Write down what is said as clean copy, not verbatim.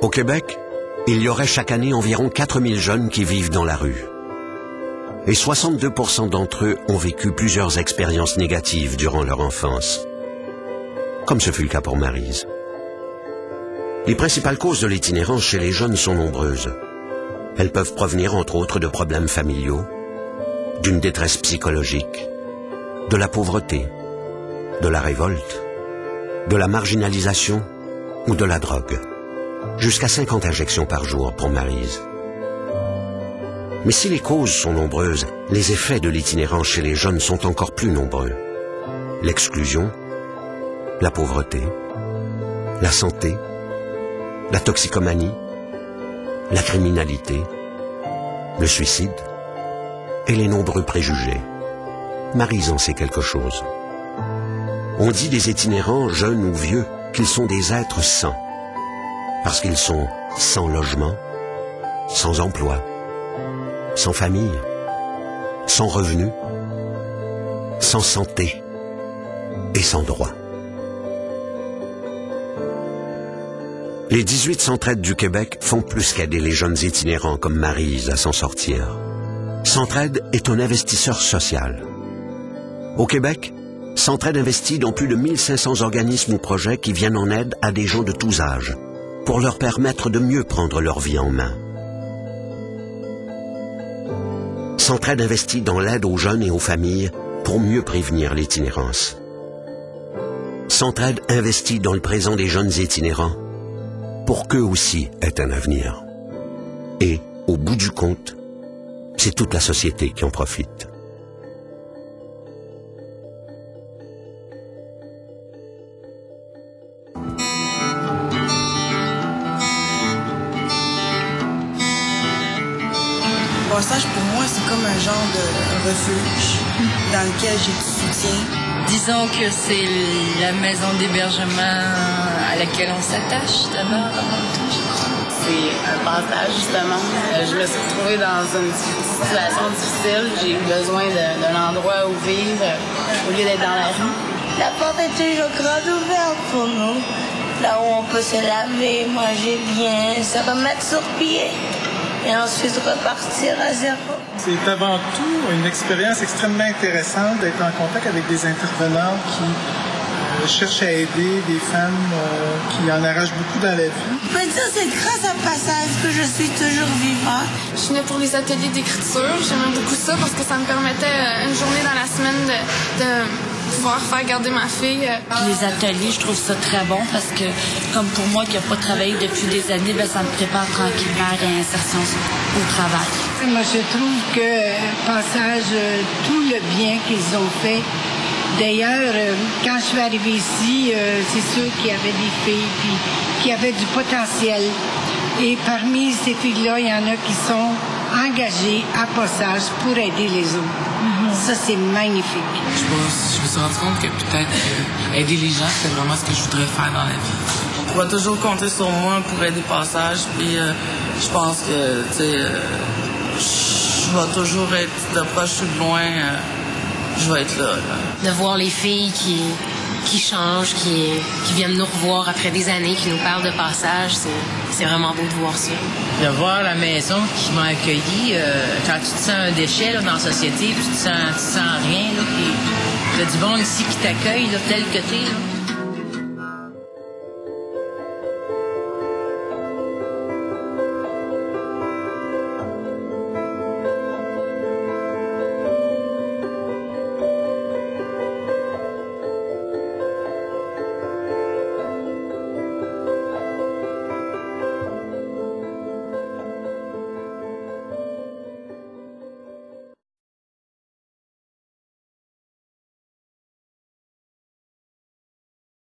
Au Québec, il y aurait chaque année environ 4000 jeunes qui vivent dans la rue. Et 62% d'entre eux ont vécu plusieurs expériences négatives durant leur enfance, comme ce fut le cas pour Maryse. Les principales causes de l'itinérance chez les jeunes sont nombreuses. Elles peuvent provenir entre autres de problèmes familiaux, d'une détresse psychologique, de la pauvreté, de la révolte, de la marginalisation ou de la drogue. Jusqu'à 50 injections par jour pour Maryse. Mais si les causes sont nombreuses, les effets de l'itinérance chez les jeunes sont encore plus nombreux. L'exclusion, la pauvreté, la santé, la toxicomanie, la criminalité, le suicide et les nombreux préjugés. Maryse en sait quelque chose. On dit des itinérants, jeunes ou vieux, qu'ils sont des êtres sans, parce qu'ils sont sans logement, sans emploi, sans famille, sans revenu, sans santé et sans droit. Les 18 Centraides du Québec font plus qu'aider les jeunes itinérants comme Maryse à s'en sortir. Centraide est un investisseur social. Au Québec, Centraide investit dans plus de 1500 organismes ou projets qui viennent en aide à des gens de tous âges, pour leur permettre de mieux prendre leur vie en main. Centraide investit dans l'aide aux jeunes et aux familles pour mieux prévenir l'itinérance. Centraide investit dans le présent des jeunes itinérants pour qu'eux aussi aient un avenir. Et, au bout du compte, c'est toute la société qui en profite. Le passage, pour moi, c'est comme un genre de refuge dans lequel j'ai du soutien. Disons que c'est la maison d'hébergement à laquelle on s'attache d'abord avant tout, je crois. C'est un passage, justement. Je me suis retrouvée dans une situation difficile. J'ai eu besoin d'un endroit où vivre au lieu d'être dans la rue. La porte est toujours grande ouverte pour nous. Là où on peut se laver, manger bien, se remettre sur pied. Et ensuite repartir à zéro. C'est avant tout une expérience extrêmement intéressante d'être en contact avec des intervenants qui cherchent à aider des femmes qui en arrachent beaucoup dans la vie. On peut dire que c'est grâce à Passage que je suis toujours vivante. Je venais pour les ateliers d'écriture. J'aimais beaucoup ça parce que ça me permettait une journée dans la semaine de pouvoir faire garder ma fille. Les ateliers, je trouve ça très bon parce que, comme pour moi qui n'ai pas travaillé depuis des années, ben, ça me prépare tranquillement à la réinsertion au travail. Moi, je trouve que Passage, tout le bien qu'ils ont fait. D'ailleurs, quand je suis arrivée ici, c'est sûr qu'il y avait des filles puis qui avaient du potentiel. Et parmi ces filles-là, il y en a qui sont engagées à Passage pour aider les autres. Ça, c'est magnifique. Je me suis rendu compte que peut-être aider les gens, c'est vraiment ce que je voudrais faire dans la vie. On va toujours compter sur moi pour aider Passage. Puis je pense que, tu sais, je vais toujours être de proche ou de loin. Je vais être là. De voir les filles qui changent, qui viennent nous revoir après des années, qui nous parlent de Passage, c'est vraiment beau de voir ça. De voir la maison qui m'a accueilli, quand tu te sens un déchet là, dans la société, tu te sens rien, là, puis il y a du monde ici qui t'accueille là, tel que t'es. Là.